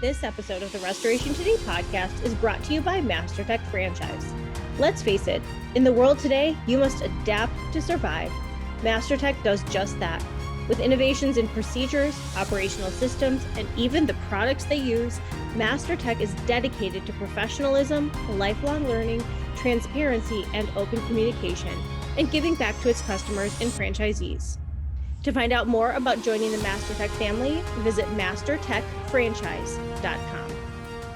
This episode of the Restoration Today podcast is brought to you by MasterTech Franchise. Let's face it, in the world today, you must adapt to survive. MasterTech does just that. With innovations in procedures, operational systems, and even the products they use, MasterTech is dedicated to professionalism, lifelong learning, transparency, and open communication, and giving back to its customers and franchisees. To find out more about joining the MasterTech family, visit mastertechfranchise.com.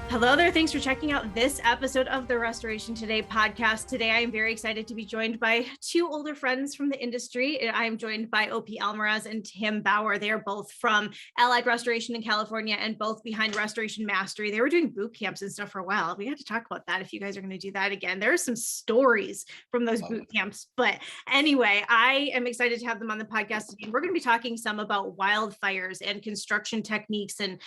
Hello there. Thanks for checking out this episode of the Restoration Today podcast. Today, I am very excited to be joined by two older friends from the industry. I am joined by OP Almaraz and Tim Bauer. They are both from Allied Restoration in California and both behind Restoration Mastery. They were doing boot camps and stuff for a while. We had to talk about that if you guys are going to do that again. There are some stories from those boot camps. But anyway, I am excited to have them on the podcast today. We're going to be talking some about wildfires and construction techniques and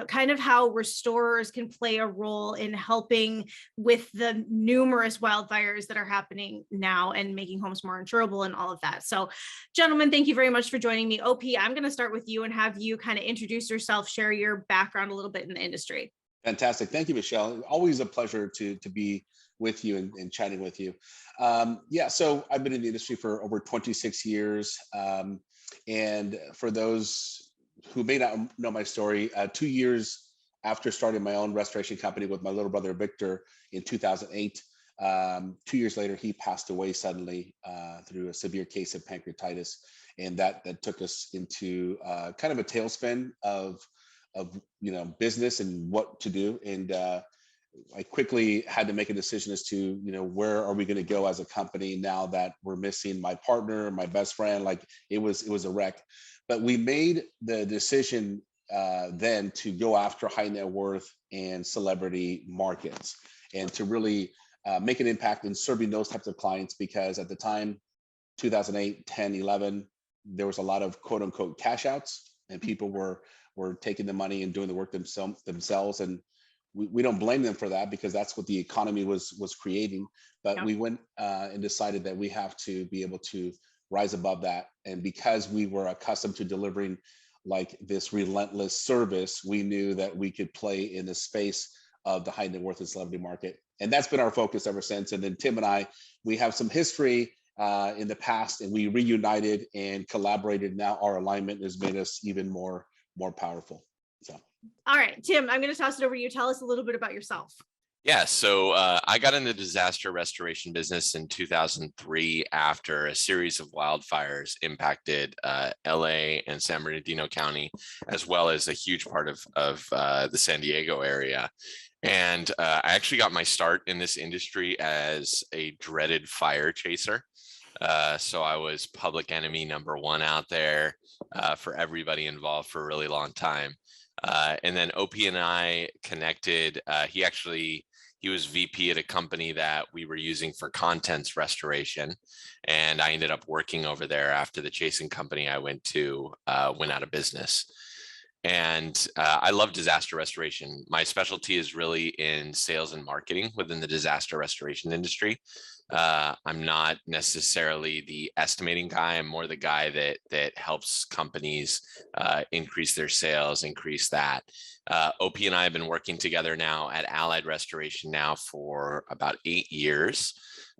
kind of how restorers can play a role in helping with the numerous wildfires that are happening now and making homes more insurable and all of that. So, gentlemen, thank you very much for joining me. OP, I'm going to start with you and have you kind of introduce yourself, share your background a little bit in the industry. Fantastic. Thank you, Michelle. Always a pleasure to be with you and chatting with you. So I've been in the industry for over 26 years. And for those who may not know my story, 2 years after starting my own restoration company with my little brother, Victor, in 2008, 2 years later, he passed away suddenly through a severe case of pancreatitis. And that took us into kind of a tailspin of business and what to do. And I quickly had to make a decision as to, where are we going to go as a company now that we're missing my partner, my best friend. Like it was a wreck. But we made the decision then to go after high net worth and celebrity markets and to really make an impact in serving those types of clients, because at the time, 2008, 10, 11, there was a lot of quote unquote cash outs and people were taking the money and doing the work themselves. And we don't blame them for that, because that's what the economy was creating. But we went and decided that we have to be able to rise above that. And because we were accustomed to delivering like this relentless service, we knew that we could play in the space of the high net worth and celebrity market. And that's been our focus ever since. And then Tim and I, we have some history in the past, and we reunited and collaborated. Now our alignment has made us even more powerful. So. All right, Tim, I'm going to toss it over to you. Tell us a little bit about yourself. Yeah, so I got into the disaster restoration business in 2003 after a series of wildfires impacted LA and San Bernardino County, as well as a huge part of the San Diego area. And I actually got my start in this industry as a dreaded fire chaser. So I was public enemy number one out there for everybody involved for a really long time. And then OP and I connected. He was VP at a company that we were using for contents restoration. And I ended up working over there after the chasing company I went to went out of business. And I love disaster restoration. My specialty is really in sales and marketing within the disaster restoration industry. I'm not necessarily the estimating guy. I'm more the guy that helps companies increase their sales, increase that. OP and I have been working together now at Allied Restoration now for about 8 years.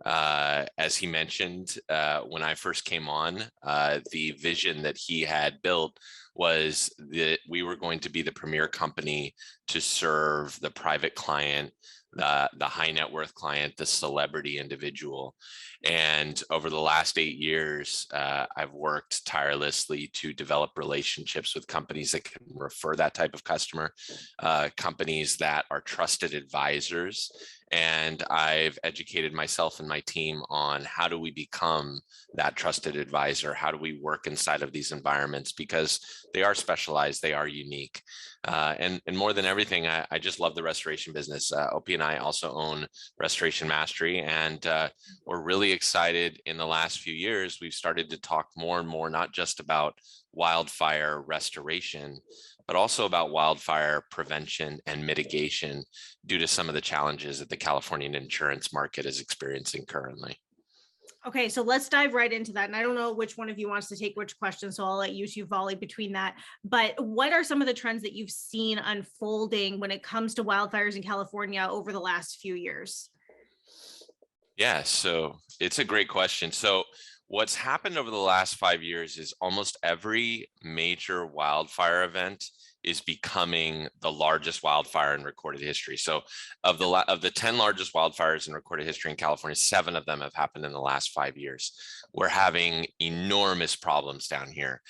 As he mentioned, when I first came on, the vision that he had built was that we were going to be the premier company to serve the private client, the high net worth client, the celebrity individual. And over the last 8 years, I've worked tirelessly to develop relationships with companies that can refer that type of customer, companies that are trusted advisors. And I've educated myself and my team on how do we become that trusted advisor? How do we work inside of these environments? Because they are specialized, they are unique. And more than everything, I just love the restoration business. OP and I also own Restoration Mastery, and we're really excited. In the last few years, we've started to talk more and more, not just about wildfire restoration, but also about wildfire prevention and mitigation due to some of the challenges that the Californian insurance market is experiencing currently. Okay, so let's dive right into that. And I don't know which one of you wants to take which question, so I'll let you two volley between that. But what are some of the trends that you've seen unfolding when it comes to wildfires in California over the last few years? Yeah, so it's a great question. So what's happened over the last 5 years is almost every major wildfire event is becoming the largest wildfire in recorded history. So of the 10 largest wildfires in recorded history in California, 7 of them have happened in the last 5 years. We're having enormous problems down here.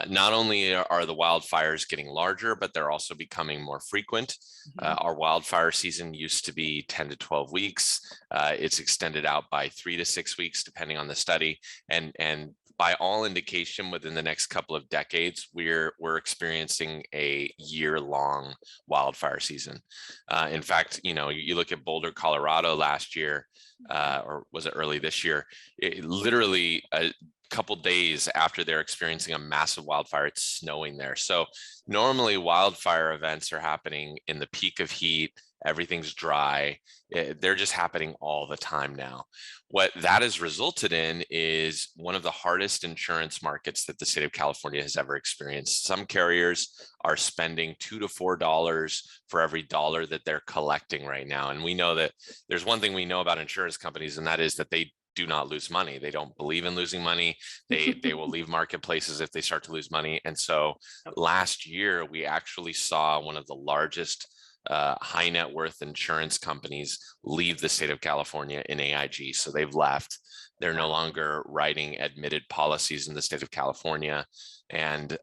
Not only are the wildfires getting larger, but they're also becoming more frequent. Our wildfire season used to be 10 to 12 weeks. It's extended out by 3 to 6 weeks, depending on the study. And by all indication, within the next couple of decades, we're experiencing a year-long wildfire season. In fact, you look at Boulder, Colorado last year, or was it early this year? It literally a couple days after they're experiencing a massive wildfire, it's snowing there. So normally wildfire events are happening in the peak of heat. Everything's dry. They're just happening all the time now. What that has resulted in is one of the hardest insurance markets that the state of California has ever experienced. Some carriers are spending $2 to $4 for every dollar that they're collecting right now. And we know that there's one thing we know about insurance companies, and that is that they do not lose money. They don't believe in losing money. They will leave marketplaces if they start to lose money. And so last year, we actually saw one of the largest high net worth insurance companies leave the state of California in AIG. So they've left. They're no longer writing admitted policies in the state of California. And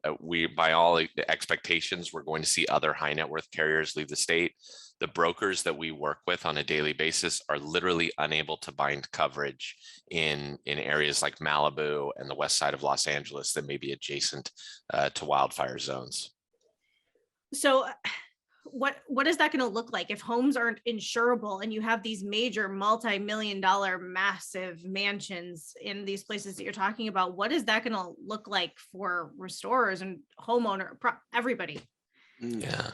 by all expectations, we're going to see other high net worth carriers leave the state. The brokers that we work with on a daily basis are literally unable to bind coverage in areas like Malibu and the west side of Los Angeles that may be adjacent to wildfire zones. So what is that going to look like if homes aren't insurable and you have these major multi-million-dollar massive mansions in these places that you're talking about? What is that going to look like for restorers and homeowner, everybody? Yeah,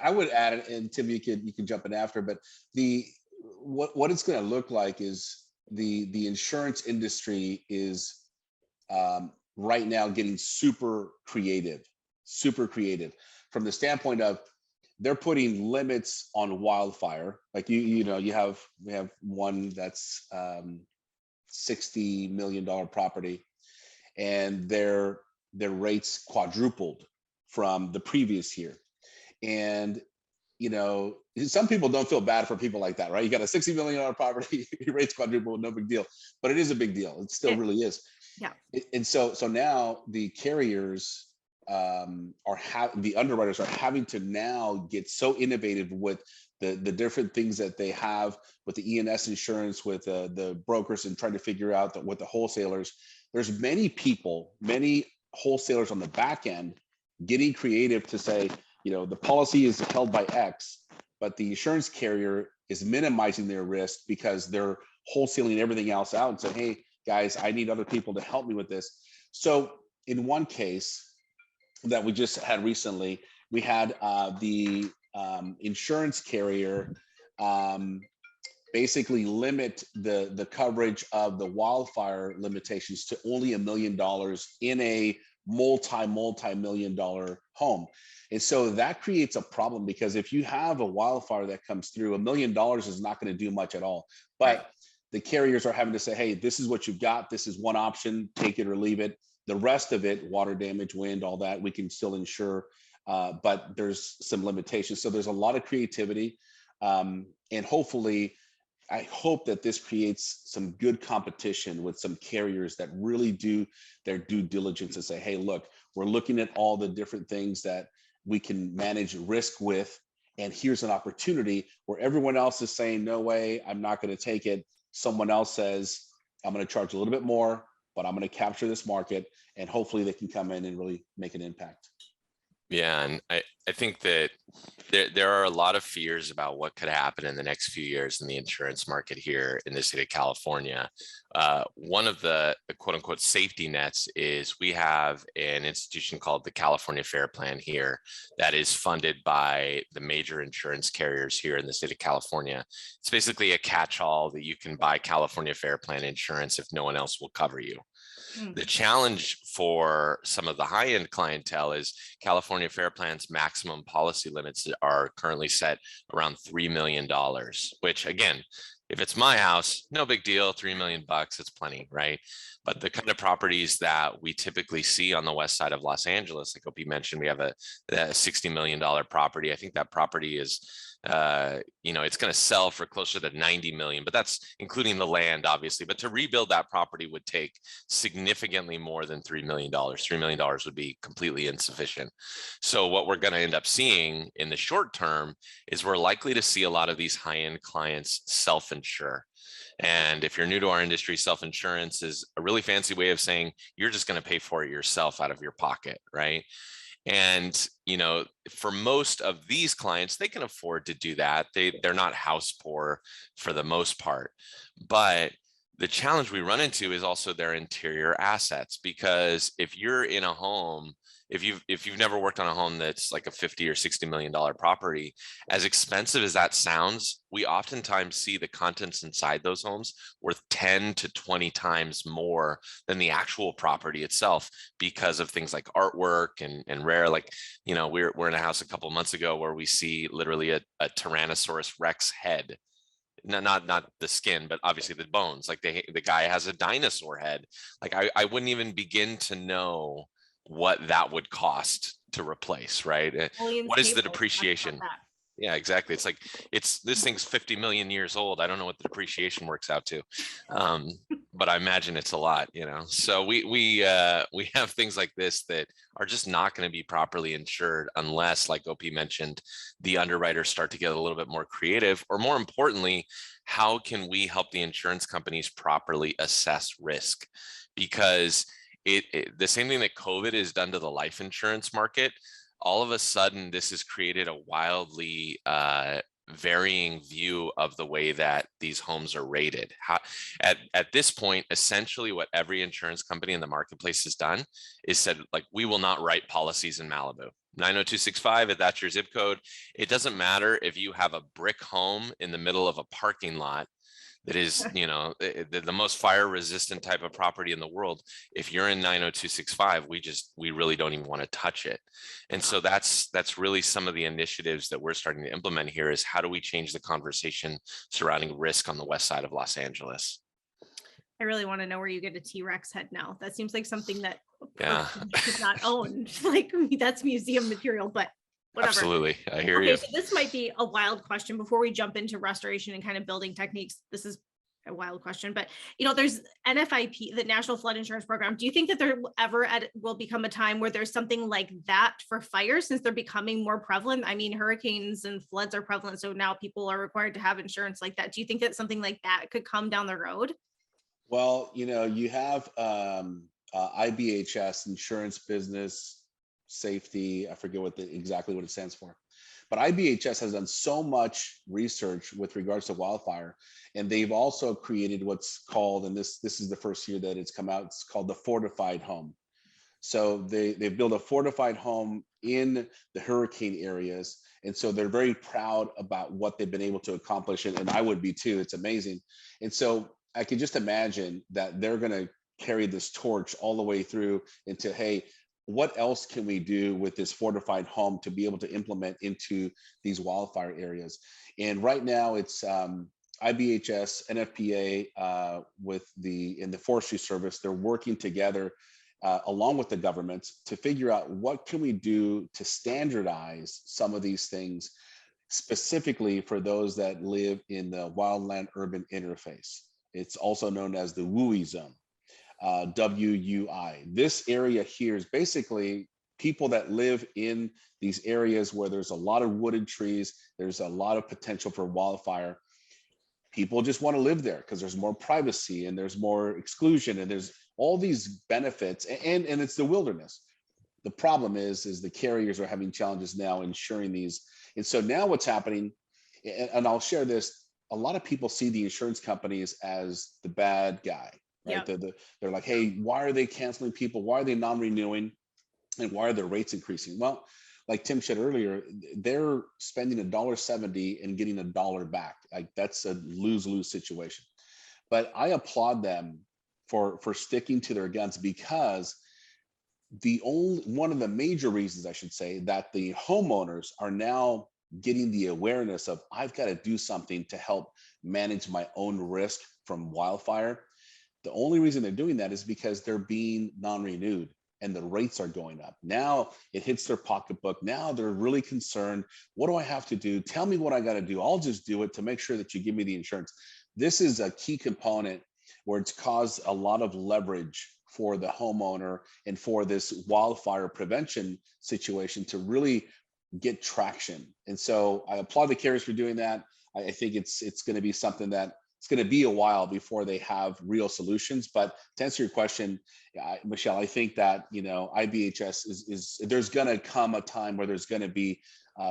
I would add, and Tim, you can jump in after, but what it's going to look like is the insurance industry is right now getting super creative from the standpoint of they're putting limits on wildfire. Like we have one that's $60 million property, and their rates quadrupled from the previous year. And some people don't feel bad for people like that, right? You got a $60 million property, your rates quadruple, no big deal, but it is a big deal. It still really is. Yeah. And so now the carriers the underwriters are having to now get so innovative with the different things that they have with the E&S insurance, with the brokers, and trying to figure out with the wholesalers. There's many wholesalers on the back end getting creative to say, the policy is held by X, but the insurance carrier is minimizing their risk because they're wholesaling everything else out and say, hey guys, I need other people to help me with this. So in one case that we just had recently, we had the insurance carrier basically limit the coverage of the wildfire limitations to only $1 million in a multi-million-dollar home. And so that creates a problem, because if you have a wildfire that comes through, $1 million is not going to do much at all. But the carriers are having to say, hey, this is what you've got. This is one option, take it or leave it. The rest of it, water damage, wind, all that, we can still insure, but there's some limitations. So there's a lot of creativity. And hopefully, I hope that this creates some good competition with some carriers that really do their due diligence and say, hey, look, we're looking at all the different things that we can manage risk with. And here's an opportunity where everyone else is saying, no way, I'm not going to take it. Someone else says, I'm going to charge a little bit more, but I'm going to capture this market, and hopefully they can come in and really make an impact. Yeah, and I think that there are a lot of fears about what could happen in the next few years in the insurance market here in the state of California. One of the quote unquote safety nets is we have an institution called the California Fair Plan here that is funded by the major insurance carriers here in the state of California. It's basically a catch-all that you can buy California Fair Plan insurance if no one else will cover you. The challenge for some of the high-end clientele is California Fair Plan's maximum policy limits are currently set around $3 million, which again, if it's my house, no big deal, 3 million bucks, it's plenty, right? But the kind of properties that we typically see on the west side of Los Angeles, like OP mentioned, we have a $60 million property. I think that property is it's going to sell for closer to 90 million, but that's including the land, obviously. But to rebuild that property would take significantly more than $3 million. $3 million would be completely insufficient. So what we're going to end up seeing in the short term is we're likely to see a lot of these high-end clients self-insure. And if you're new to our industry, self-insurance is a really fancy way of saying you're just going to pay for it yourself out of your pocket, right? And, for most of these clients, they can afford to do that. They're not house poor for the most part. But the challenge we run into is also their interior assets, because if you're in a home, if you've never worked on a home that's like a 50 or $60 million property, as expensive as that sounds, we oftentimes see the contents inside those homes worth 10 to 20 times more than the actual property itself, because of things like artwork and rare, like, we're in a house a couple of months ago where we see literally a Tyrannosaurus Rex head. Not the skin, but obviously the bones. Like the guy has a dinosaur head. Like I wouldn't even begin to know what that would cost to replace, right? What is the depreciation? Yeah, exactly. It's like this thing's 50 million years old. I don't know what the depreciation works out to, but I imagine it's a lot. So we have things like this that are just not going to be properly insured unless, like OP mentioned, the underwriters start to get a little bit more creative, or more importantly, how can we help the insurance companies properly assess risk? Because the same thing that COVID has done to the life insurance market, all of a sudden this has created a wildly varying view of the way that these homes are rated. At this point, essentially what every insurance company in the marketplace has done is said, like, we will not write policies in Malibu. 90265, if that's your zip code, it doesn't matter if you have a brick home in the middle of a parking lot that is, the most fire resistant type of property in the world. If you're in 90265, we really don't even want to touch it. And so that's really some of the initiatives that we're starting to implement here, is how do we change the conversation surrounding risk on the west side of Los Angeles? I really want to know where you get a T-Rex head now. That seems like something that should not own. Like, that's museum material, but whatever. Absolutely. I hear you. So this might be a wild question before we jump into restoration and kind of building techniques. This is a wild question, but there's NFIP, the National Flood Insurance Program. Do you think that there will become a time where there's something like that for fire, since they're becoming more prevalent? I mean, hurricanes and floods are prevalent, so now people are required to have insurance like that. Do you think that something like that could come down the road? Well, you have IBHS, Insurance Business Safety. I forget exactly what it stands for. But IBHS has done so much research with regards to wildfire, and they've also created what's called, and this is the first year that it's come out, it's called the fortified home. So they built a fortified home in the hurricane areas, and so they're very proud about what they've been able to accomplish, and I would be too. It's amazing. And so I can just imagine that they're going to carry this torch all the way through into, hey, what else can we do with this fortified home to be able to implement into these wildfire areas? And right now it's IBHS, NFPA in the Forestry Service. They're working together along with the government to figure out what can we do to standardize some of these things, specifically for those that live in the wildland urban interface. It's also known as the WUI zone. WUI. This area here is basically people that live in these areas where there's a lot of wooded trees, there's a lot of potential for wildfire. People just want to live there because there's more privacy and there's more exclusion and there's all these benefits, and it's the wilderness. The problem is the carriers are having challenges now insuring these. And so now what's happening, and I'll share this, a lot of people see the insurance companies as the bad guy, right? Yep. They're like, hey, why are they canceling people? Why are they non-renewing? And why are their rates increasing? Well, like Tim said earlier, they're spending $1.70 and getting $1 back. Like that's a lose-lose situation. But I applaud them for sticking to their guns, because one of the major reasons, I should say, that the homeowners are now getting the awareness of, I've got to do something to help manage my own risk from wildfire. The only reason they're doing that is because they're being non-renewed and the rates are going up. Now it hits their pocketbook. Now they're really concerned. What do I have to do? Tell me what I got to do. I'll just do it to make sure that you give me the insurance. This is a key component where it's caused a lot of leverage for the homeowner and for this wildfire prevention situation to really get traction. And so I applaud the carriers for doing that. I think it's going to be something that it's going to be a while before they have real solutions. But to answer your question, Michelle, I think that, IBHS is there's going to come a time where there's going to be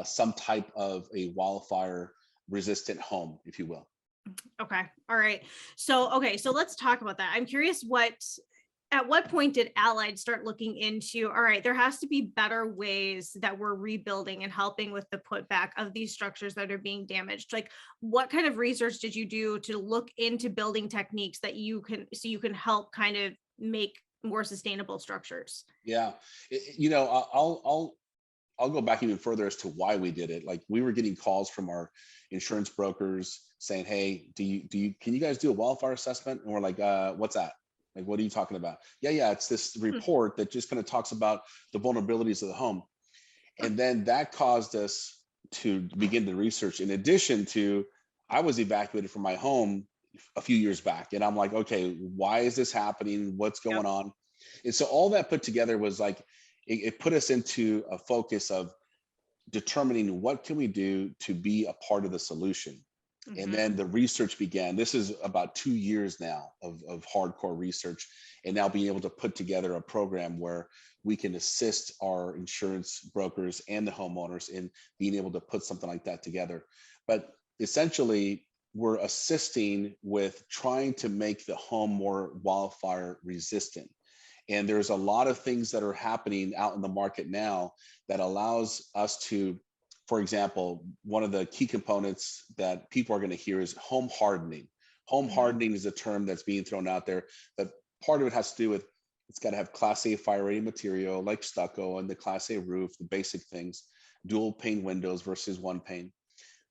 some type of a wildfire resistant home, if you will. Okay. All right. So let's talk about that. I'm curious, at what point did Allied start looking into, all right, there has to be better ways that we're rebuilding and helping with the putback of these structures that are being damaged? Like, what kind of research did you do to look into building techniques that you can help kind of make more sustainable structures? Yeah. I'll go back even further as to why we did it. Like, we were getting calls from our insurance brokers saying, hey, can you guys do a wildfire assessment? And we're like, what's that? Like, what are you talking about? Yeah, it's this report that just kind of talks about the vulnerabilities of the home. And then that caused us to begin the research. In addition to, I was evacuated from my home a few years back, and I'm like, okay, why is this happening? What's going on? And so all that put together was like, it put us into a focus of determining what can we do to be a part of the solution. And then the research began. This is about 2 years now of hardcore research, and now being able to put together a program where we can assist our insurance brokers and the homeowners in being able to put something like that together. But essentially, we're assisting with trying to make the home more wildfire resistant. And there's a lot of things that are happening out in the market now that allows us to, for example, one of the key components that people are going to hear is home hardening. Home hardening is a term that's being thrown out there, but part of it has to do with, it's got to have Class A fire rating material like stucco and the Class A roof, the basic things, dual pane windows versus one pane.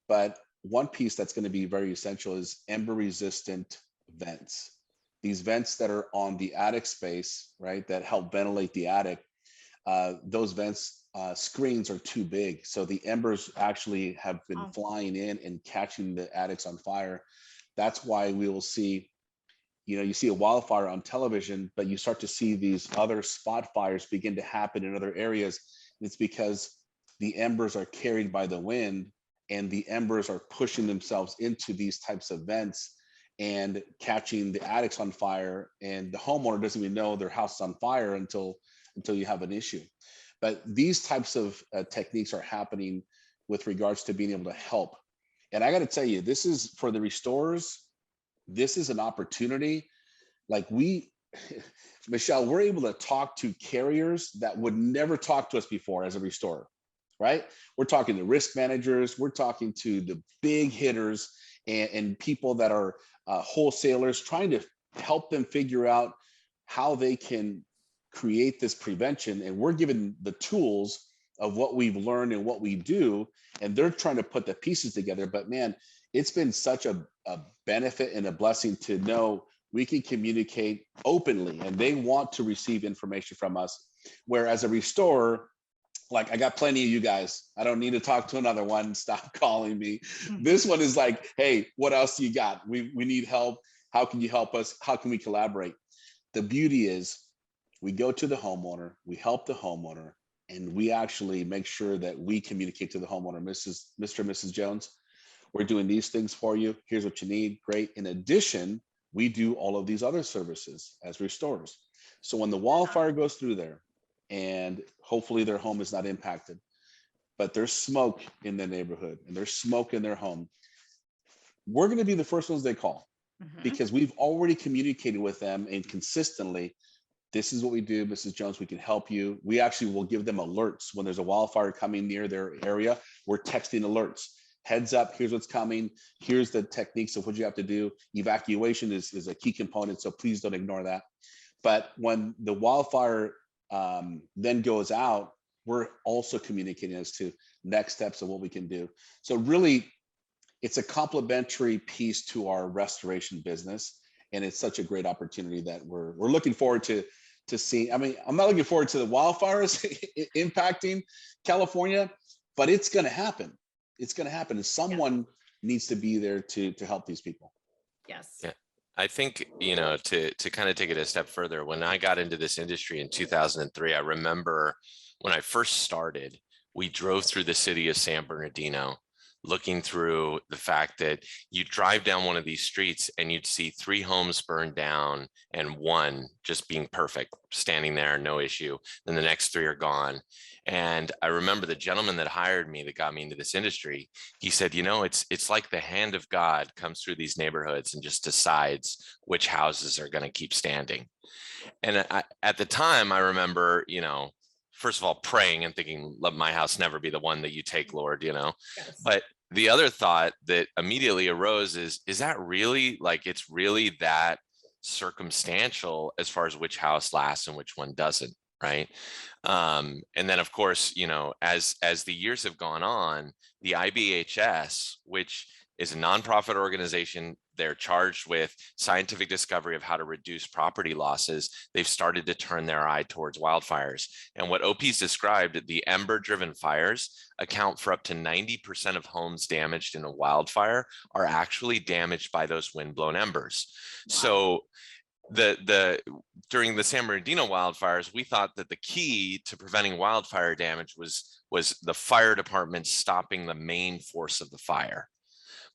But one piece that's going to be very essential is ember resistant vents. These vents that are on the attic space, right, that help ventilate the attic, those vents screens are too big. So the embers actually have been flying in and catching the attics on fire. That's why we will see, you see a wildfire on television, but you start to see these other spot fires begin to happen in other areas. And it's because the embers are carried by the wind, and the embers are pushing themselves into these types of vents and catching the attics on fire. And the homeowner doesn't even know their house is on fire until you have an issue. But these types of techniques are happening with regards to being able to help. And I got to tell you, this is for the restorers. This is an opportunity. Like Michelle, we're able to talk to carriers that would never talk to us before as a restorer, right? We're talking to risk managers. We're talking to the big hitters and people that are wholesalers, trying to help them figure out how they can create this prevention. And we're given the tools of what we've learned and what we do, and they're trying to put the pieces together. But man, it's been such a benefit and a blessing to know we can communicate openly, and they want to receive information from us. Whereas a restorer, like, I got plenty of you guys. I don't need to talk to another one. Stop calling me. This one is like, hey, what else do you got? We need help. How can you help us? How can we collaborate? The beauty is we go to the homeowner, we help the homeowner, and we actually make sure that we communicate to the homeowner, Mr. and Mrs. Jones, we're doing these things for you. Here's what you need. Great. In addition, we do all of these other services as restorers. So when the wildfire goes through there, and hopefully their home is not impacted, but there's smoke in the neighborhood and there's smoke in their home, we're going to be the first ones they call, because we've already communicated with them and consistently, this is what we do, Mrs. Jones, we can help you. We actually will give them alerts when there's a wildfire coming near their area. We're texting alerts. Heads up, here's what's coming. Here's the techniques of what you have to do. Evacuation is a key component, so please don't ignore that. But when the wildfire then goes out, we're also communicating as to next steps of what we can do. So really, it's a complementary piece to our restoration business. And it's such a great opportunity that we're looking forward to seeing. I mean, I'm not looking forward to the wildfires impacting California, but it's going to happen. It's going to happen, and someone needs to be there to help these people. Yes. Yeah. I think, to kind of take it a step further, when I got into this industry in 2003, I remember when I first started, we drove through the city of San Bernardino, looking through the fact that you drive down one of these streets and you'd see 3 homes burned down and 1 just being perfect, standing there, no issue. Then the next 3 are gone. And I remember the gentleman that hired me, that got me into this industry, he said, it's like the hand of God comes through these neighborhoods and just decides which houses are going to keep standing. And at the time, I remember, first of all, praying and thinking, let my house never be the one that you take, Lord, Yes. But the other thought that immediately arose is that really, it's really that circumstantial as far as which house lasts and which one doesn't, right? And then, of course, as the years have gone on, the IBHS, which is a nonprofit organization, they're charged with scientific discovery of how to reduce property losses. They've started to turn their eye towards wildfires. And what OP's described, the ember-driven fires account for up to 90% of homes damaged in a wildfire are actually damaged by those windblown embers. Wow. So during the San Bernardino wildfires, we thought that the key to preventing wildfire damage was the fire department stopping the main force of the fire.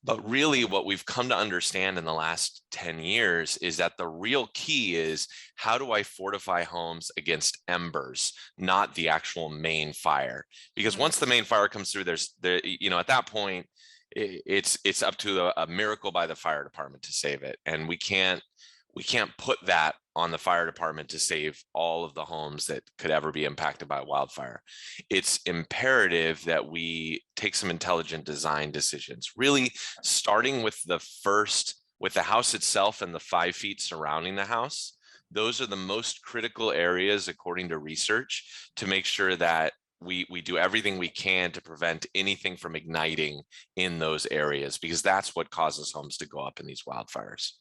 But really what we've come to understand in the last 10 years is that the real key is, how do I fortify homes against embers, not the actual main fire? Because once the main fire comes through, at that point, it's up to a miracle by the fire department to save it. And we can't put that on the fire department to save all of the homes that could ever be impacted by wildfire. It's imperative that we take some intelligent design decisions, really starting with the house itself and the 5 feet surrounding the house. Those are the most critical areas, according to research, to make sure that we do everything we can to prevent anything from igniting in those areas, because that's what causes homes to go up in these wildfires.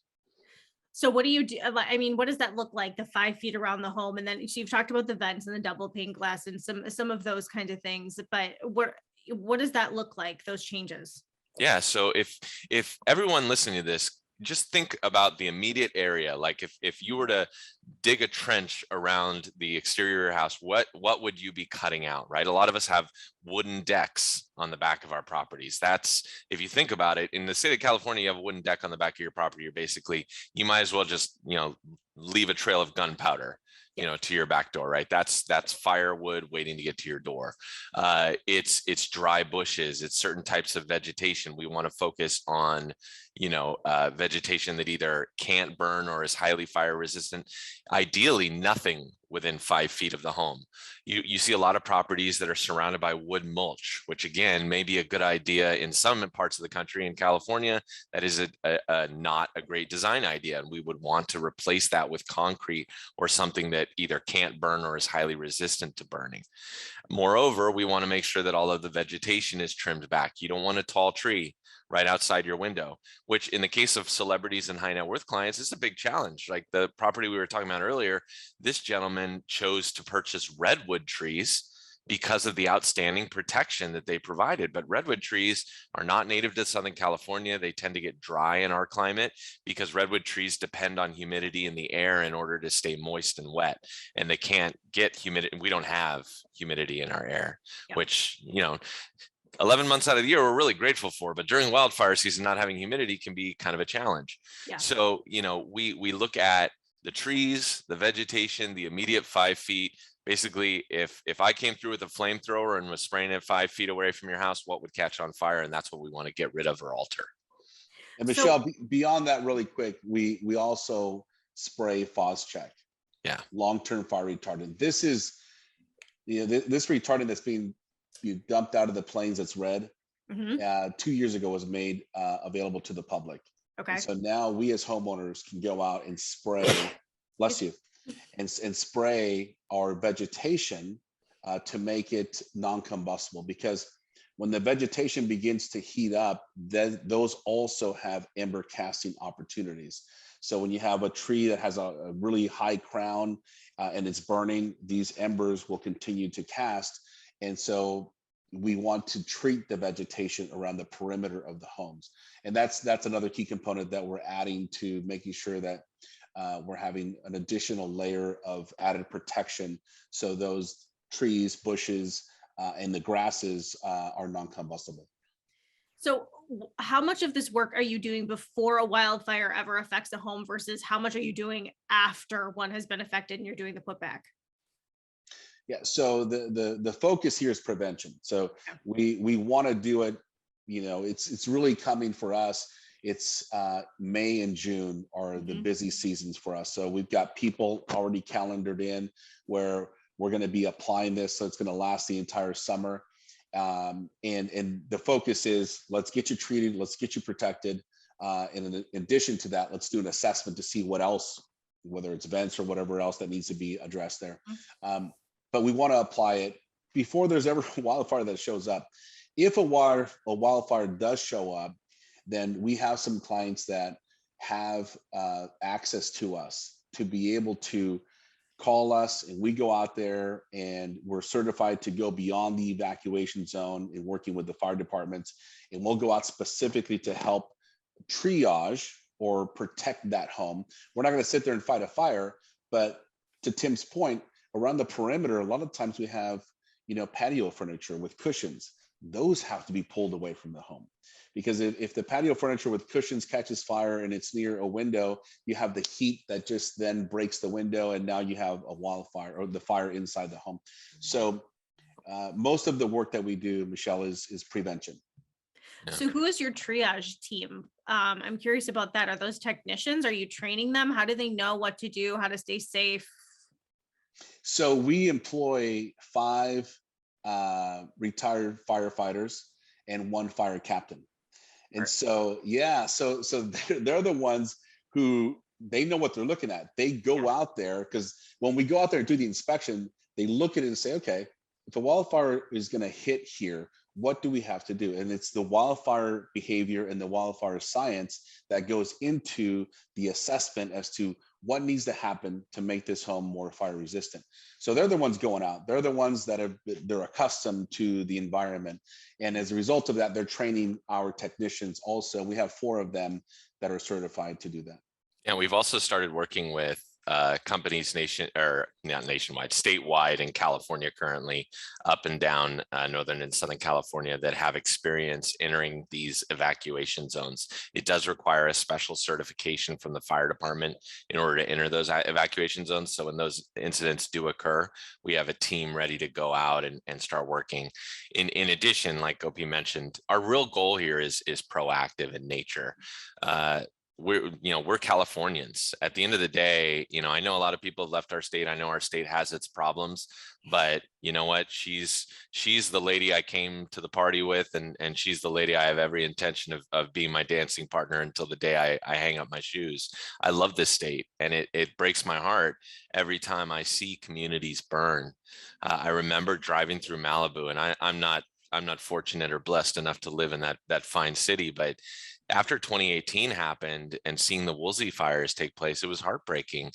So what do you do? I mean, what does that look like, the 5 feet around the home? And then so you've talked about the vents and the double pane glass and some of those kinds of things, but what does that look like, those changes? Yeah. So if everyone listening to this, just think about the immediate area. Like if you were to dig a trench around the exterior of your house, what would you be cutting out, right? A lot of us have wooden decks on the back of our properties. That's, if you think about it, in the state of California, you have a wooden deck on the back of your property. You might as well just, leave a trail of gunpowder, to your back door, right? That's firewood waiting to get to your door. It's dry bushes. It's certain types of vegetation. We want to focus on, vegetation that either can't burn or is highly fire resistant. Ideally, nothing within 5 feet of the home. You see a lot of properties that are surrounded by wood mulch, which again may be a good idea in some parts of the country. In California, that is not a great design idea, and we would want to replace that with concrete or something that either can't burn or is highly resistant to burning. Moreover, we want to make sure that all of the vegetation is trimmed back. You don't want a tall tree right outside your window, which in the case of celebrities and high net worth clients is a big challenge. Like the property we were talking about earlier, this gentleman chose to purchase redwood trees because of the outstanding protection that they provided. But redwood trees are not native to Southern California. They tend to get dry in our climate because redwood trees depend on humidity in the air in order to stay moist and wet. And they can't get humidity. We don't have humidity in our air, which, 11 months out of the year, we're really grateful for, but during wildfire season, not having humidity can be kind of a challenge. Yeah. So, we look at the trees, the vegetation, the immediate 5 feet, basically, if I came through with a flamethrower and was spraying it 5 feet away from your house, what would catch on fire? And that's what we want to get rid of or alter. And So, Michelle, beyond that, really quick, we also spray Check, Yeah. long-term fire retardant. This is, this retardant that's being dumped out of the planes that's red. 2 years ago was made available to the public. Okay. And so now we as homeowners can go out and spray, bless you, and spray our vegetation to make it non-combustible, because when the vegetation begins to heat up, then those also have ember casting opportunities. So when you have a tree that has a really high crown and it's burning, these embers will continue to cast. And so we want to treat the vegetation around the perimeter of the homes. And that's another key component that we're adding to making sure that we're having an additional layer of added protection. So those trees, bushes, and the grasses are non-combustible. So how much of this work are you doing before a wildfire ever affects a home versus how much are you doing after one has been affected and you're doing the putback? Yeah, so the focus here is prevention. So we want to do it, it's really coming for us. It's May and June are the busy seasons for us. So we've got people already calendared in where we're going to be applying this. So it's going to last the entire summer. And the focus is, let's get you treated, let's get you protected. And in addition to that, let's do an assessment to see what else, whether it's vents or whatever else that needs to be addressed there. But we want to apply it before there's ever a wildfire that shows up. If a wildfire does show up, then we have some clients that have access to us to be able to call us, and we go out there and we're certified to go beyond the evacuation zone and working with the fire departments. And we'll go out specifically to help triage or protect that home. We're not going to sit there and fight a fire, but to Tim's point, around the perimeter, a lot of times we have, patio furniture with cushions. Those have to be pulled away from the home, because if the patio furniture with cushions catches fire and it's near a window, you have the heat that just then breaks the window, and now you have a wildfire or the fire inside the home. So most of the work that we do, Michelle, is prevention. So who is your triage team? I'm curious about that. Are those technicians? Are you training them? How do they know what to do, how to stay safe? So we employ 5 retired firefighters and 1 fire captain. And so, so they're the ones who, they know what they're looking at. They go out there, because when we go out there and do the inspection, they look at it and say, okay, if a wildfire is going to hit here, what do we have to do? And it's the wildfire behavior and the wildfire science that goes into the assessment as to what needs to happen to make this home more fire resistant. So they're the ones going out. They're the ones that they're accustomed to the environment. And as a result of that, they're training our technicians also. We have 4 of them that are certified to do that. And we've also started working with companies not nationwide, statewide in California currently, up and down Northern and Southern California, that have experience entering these evacuation zones. It does require a special certification from the fire department in order to enter those evacuation zones. So when those incidents do occur, we have a team ready to go out and start working. In addition, like OP mentioned, our real goal here is proactive in nature. We're Californians. At the end of the day, I know a lot of people have left our state. I know our state has its problems, but you know what? She's the lady I came to the party with, and she's the lady I have every intention of being my dancing partner until the day I hang up my shoes. I love this state, and it breaks my heart every time I see communities burn. I remember driving through Malibu, and I'm not fortunate or blessed enough to live in that fine city, but after 2018 happened and seeing the Woolsey fires take place, it was heartbreaking.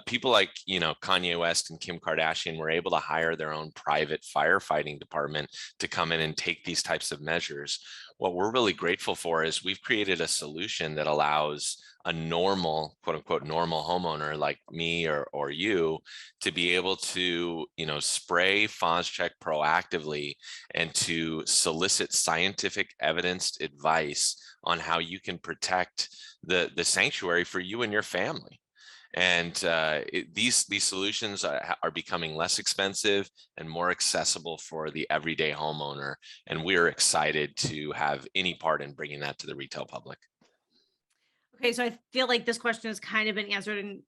People like, Kanye West and Kim Kardashian were able to hire their own private firefighting department to come in and take these types of measures. What we're really grateful for is we've created a solution that allows a normal, quote unquote, normal homeowner like me or you to be able to, spray Check proactively and to solicit scientific evidenced advice on how you can protect the sanctuary for you and your family. And these solutions are becoming less expensive and more accessible for the everyday homeowner. And we're excited to have any part in bringing that to the retail public. Okay, so I feel like this question has kind of been answered, and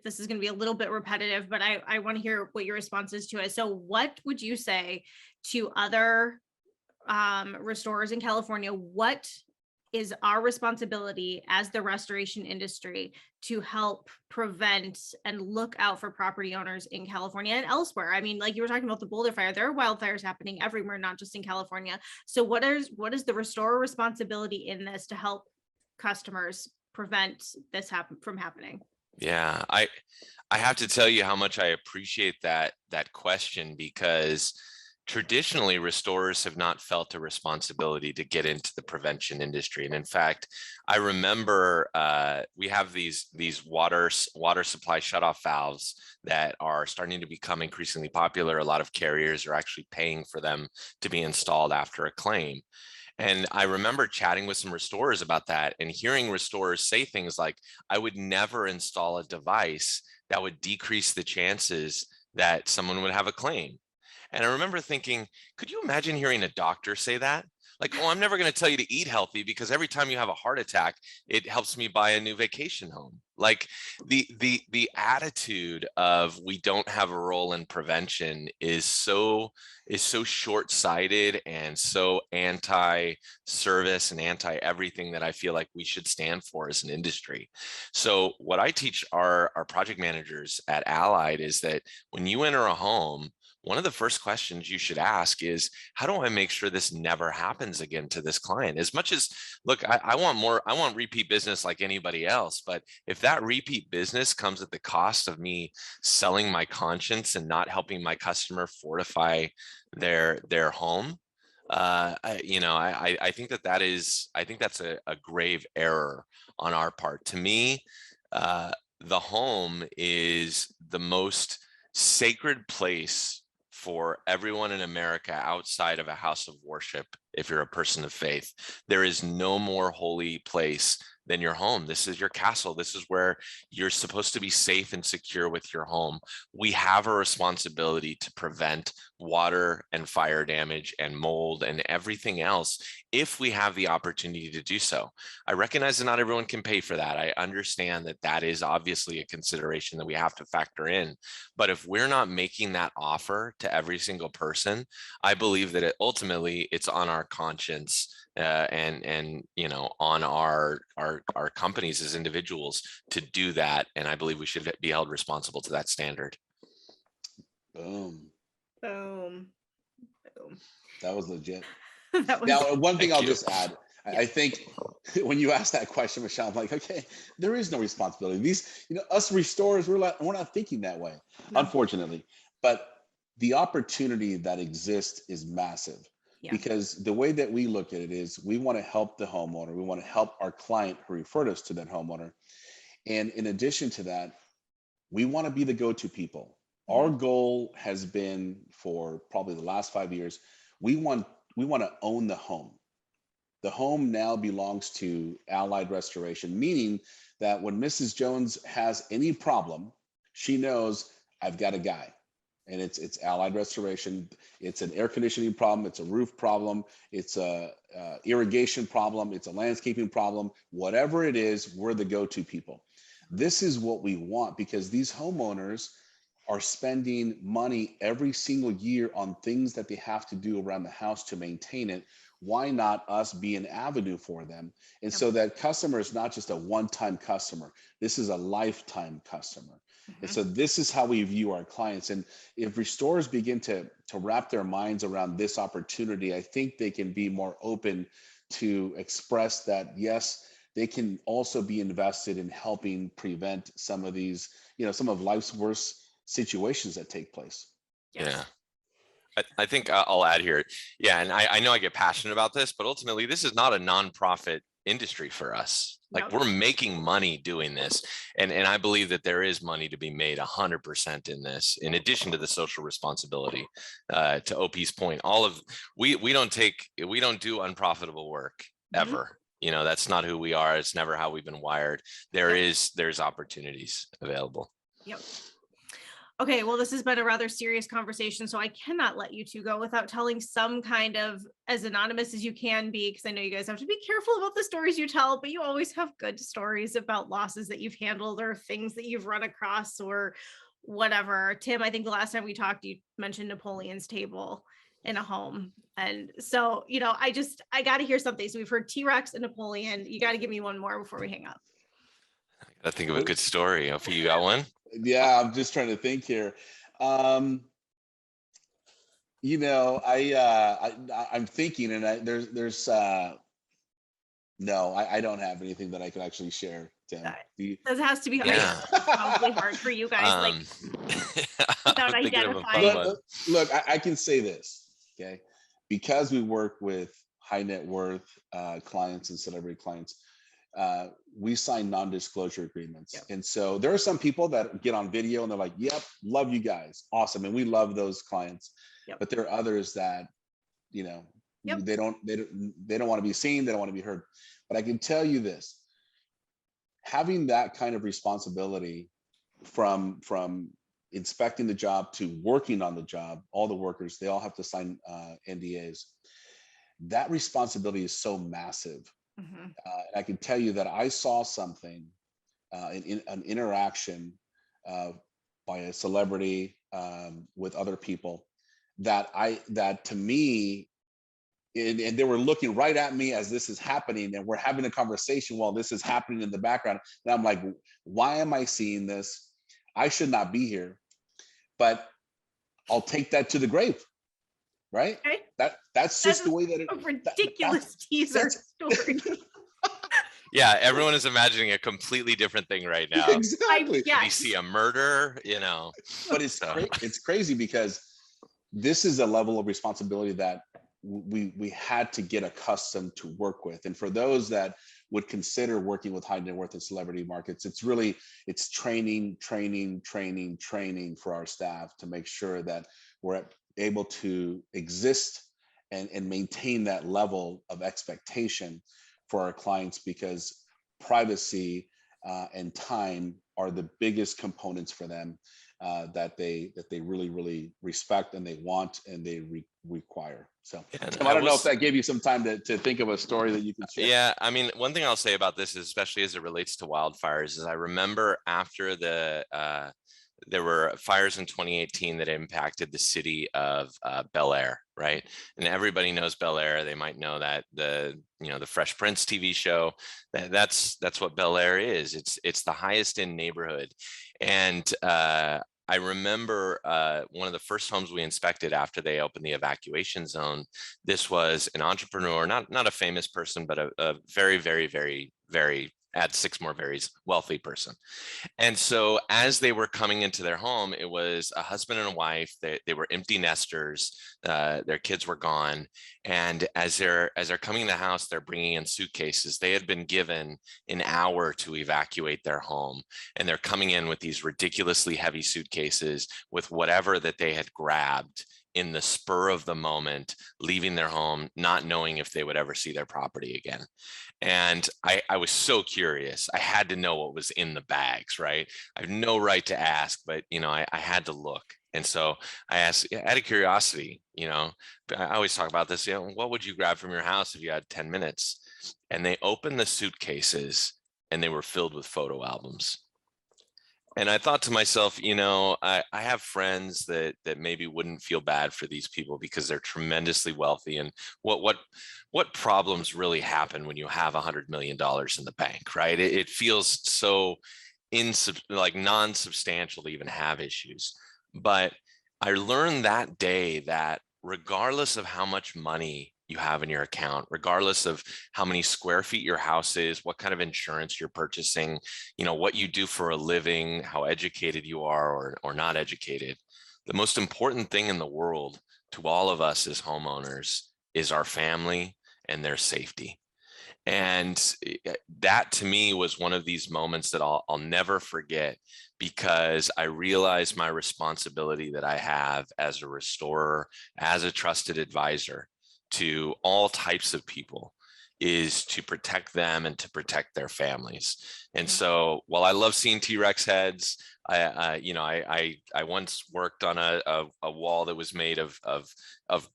this is going to be a little bit repetitive, but I want to hear what your response is to it. So what would you say to other restorers in California? What is our responsibility as the restoration industry to help prevent and look out for property owners in California and elsewhere? I mean, like you were talking about the Boulder fire, there are wildfires happening everywhere, not just in California. So what is the restorer responsibility in this to help customers prevent this from happening? Yeah, I have to tell you how much I appreciate that question, because traditionally restorers have not felt a responsibility to get into the prevention industry. And in fact, I remember we have these water supply shutoff valves that are starting to become increasingly popular. A lot of carriers are actually paying for them to be installed after a claim. And I remember chatting with some restorers about that and hearing restorers say things like, I would never install a device that would decrease the chances that someone would have a claim. And I remember thinking, could you imagine hearing a doctor say that? Like, oh, I'm never going to tell you to eat healthy because every time you have a heart attack, it helps me buy a new vacation home. Like the attitude of we don't have a role in prevention is so short-sighted and so anti-service and anti-everything that I feel like we should stand for as an industry. So what I teach our project managers at Allied is that when you enter a home, one of the first questions you should ask is, how do I make sure this never happens again to this client? As much as, look, I want repeat business like anybody else, but if that repeat business comes at the cost of me selling my conscience and not helping my customer fortify their home, I think that's a grave error on our part. To me, the home is the most sacred place for everyone in America outside of a house of worship. If you're a person of faith, there is no more holy place than your home. This is your castle. This is where you're supposed to be safe and secure with your home. We have a responsibility to prevent water and fire damage and mold and everything else if we have the opportunity to do so. I recognize that not everyone can pay for that. I understand that that is obviously a consideration that we have to factor in. But if we're not making that offer to every single person, I believe that ultimately it's on our conscience and on our companies as individuals to do that. And I believe we should be held responsible to that standard. Boom. Boom. That was legit. That was Now, one thing I'll you. just add, I think when you asked that question, Michelle, I'm like, okay, there is no responsibility. These, us restorers, we're not thinking that way, unfortunately. But the opportunity that exists is massive. Yeah. Because the way that we look at it is we want to help the homeowner. We want to help our client who referred us to that homeowner. And in addition to that, we want to be the go-to people. Our goal has been for probably the last 5 years, we want to own the home. The home now belongs to Allied Restoration, meaning that when Mrs. Jones has any problem, she knows I've got a guy. And it's Allied Restoration. It's an air conditioning problem. It's a roof problem. It's a irrigation problem. It's a landscaping problem. Whatever it is, we're the go-to people. This is what we want, because these homeowners are spending money every single year on things that they have to do around the house to maintain it. Why not us be an avenue for them? And so that customer is not just a one-time customer. This is a lifetime customer. And so this is how we view our clients. And if restorers begin to wrap their minds around this opportunity, I think they can be more open to express that, yes, they can also be invested in helping prevent some of these, some of life's worst situations that take place. Yes. Yeah. I think I'll add here. Yeah. And I know I get passionate about this, but ultimately this is not a nonprofit industry for us. Like, we're making money doing this. And I believe that there is money to be made 100% in this, in addition to the social responsibility. To OP's point, we don't do unprofitable work ever. That's not who we are. It's never how we've been wired. There's opportunities available. Yep. Okay, well, this has been a rather serious conversation, so I cannot let you two go without telling some kind of, as anonymous as you can be, because I know you guys have to be careful about the stories you tell, but you always have good stories about losses that you've handled or things that you've run across or whatever. Tim, I think the last time we talked, you mentioned Napoleon's table in a home. And so, I got to hear something. So we've heard T-Rex and Napoleon. You got to give me one more before we hang up. I gotta think of a good story. If you got one? Yeah, I'm just trying to think here. I'm thinking, and there's no, I don't have anything that I could actually share, Tim. That has to be hard. Yeah. Probably hard for you guys, without identifying. Look, I can say this, okay? Because we work with high net worth clients and celebrity clients, we sign non-disclosure agreements. Yep. And so there are some people that get on video and they're like, yep, love you guys. Awesome. And we love those clients. Yep. But there are others that, yep. they don't want to be seen. They don't want to be heard. But I can tell you this, having that kind of responsibility from inspecting the job to working on the job, all the workers, they all have to sign NDAs. That responsibility is so massive. Mm-hmm. I can tell you that I saw something, an interaction by a celebrity with other people that to me, and they were looking right at me as this is happening, and we're having a conversation while this is happening in the background. And I'm like, why am I seeing this? I should not be here, but I'll take that to the grave. Right? Okay. That's just the way that it. A ridiculous teaser story. Yeah, everyone is imagining a completely different thing right now. Exactly. You see a murder, But it's crazy because this is a level of responsibility that we had to get accustomed to work with. And for those that would consider working with high net worth and celebrity markets, it's training for our staff to make sure that we're able to exist and maintain that level of expectation for our clients, because privacy and time are the biggest components for them that they really, really respect and they want and they require. So I don't know if that gave you some time to think of a story that you can share. Yeah, I mean, one thing I'll say about this is, especially as it relates to wildfires, is I remember after there were fires in 2018 that impacted the city of Bel Air, right? And everybody knows Bel Air. They might know that the Fresh Prince TV show. That's what Bel Air is. It's the highest in neighborhood, and I remember one of the first homes we inspected after they opened the evacuation zone. This was an entrepreneur, not a famous person, but a very, very, very, very, add six more varies, wealthy person. And so as they were coming into their home, it was a husband and a wife. They were empty nesters. Their kids were gone. And as they're coming in the house, they're bringing in suitcases. They had been given an hour to evacuate their home. And they're coming in with these ridiculously heavy suitcases with whatever that they had grabbed in the spur of the moment, leaving their home, not knowing if they would ever see their property again. And I was so curious. I had to know what was in the bags, right? I have no right to ask, but I had to look. And so I asked out of curiosity, I always talk about this, what would you grab from your house if you had 10 minutes? And they opened the suitcases and they were filled with photo albums. And I thought to myself, I have friends that maybe wouldn't feel bad for these people because they're tremendously wealthy. And what problems really happen when you have $100 million in the bank, right? It feels so non-substantial to even have issues. But I learned that day that regardless of how much money you have in your account, regardless of how many square feet your house is, what kind of insurance you're purchasing, what you do for a living, how educated you are or not educated, the most important thing in the world to all of us as homeowners is our family and their safety. And that to me was one of these moments that I'll never forget, because I realized my responsibility that I have as a restorer, as a trusted advisor to all types of people. is to protect them and to protect their families. And Mhm. so while I love seeing T-Rex heads, I once worked on a wall that was made of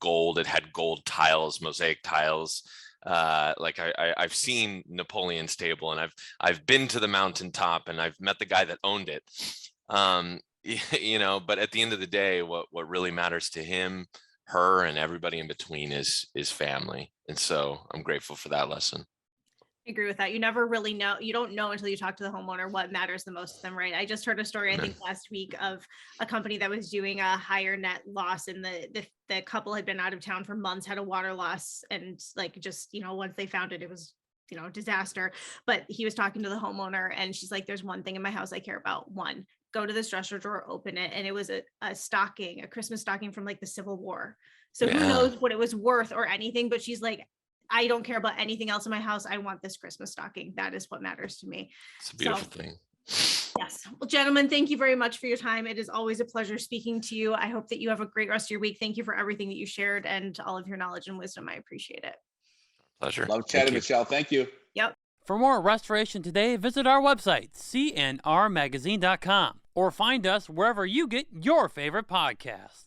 gold. It had gold tiles, mosaic tiles. I've seen Napoleon's table, and I've been to the mountaintop, and I've met the guy that owned it. But at the end of the day, what really matters to him, her, and everybody in between is family. And so I'm grateful for that lesson. I agree with that. You never really know. You don't know until you talk to the homeowner what matters the most to them, right? I just heard a story, I think last week, of a company that was doing a higher net loss, and the couple had been out of town for months, had a water loss, and like, just, once they found it, it was, disaster. But he was talking to the homeowner, and she's like, there's one thing in my house I care about. One, go to this dresser drawer, open it. And it was a stocking, a Christmas stocking from like the Civil War. So who knows what it was worth or anything, but she's like, I don't care about anything else in my house. I want this Christmas stocking. That is what matters to me. It's a beautiful thing. Yes. Well, gentlemen, thank you very much for your time. It is always a pleasure speaking to you. I hope that you have a great rest of your week. Thank you for everything that you shared and all of your knowledge and wisdom. I appreciate it. Pleasure. Love chatting, Michelle. Thank you. Yep. For more Restoration Today, visit our website, cnrmagazine.com, or find us wherever you get your favorite podcasts.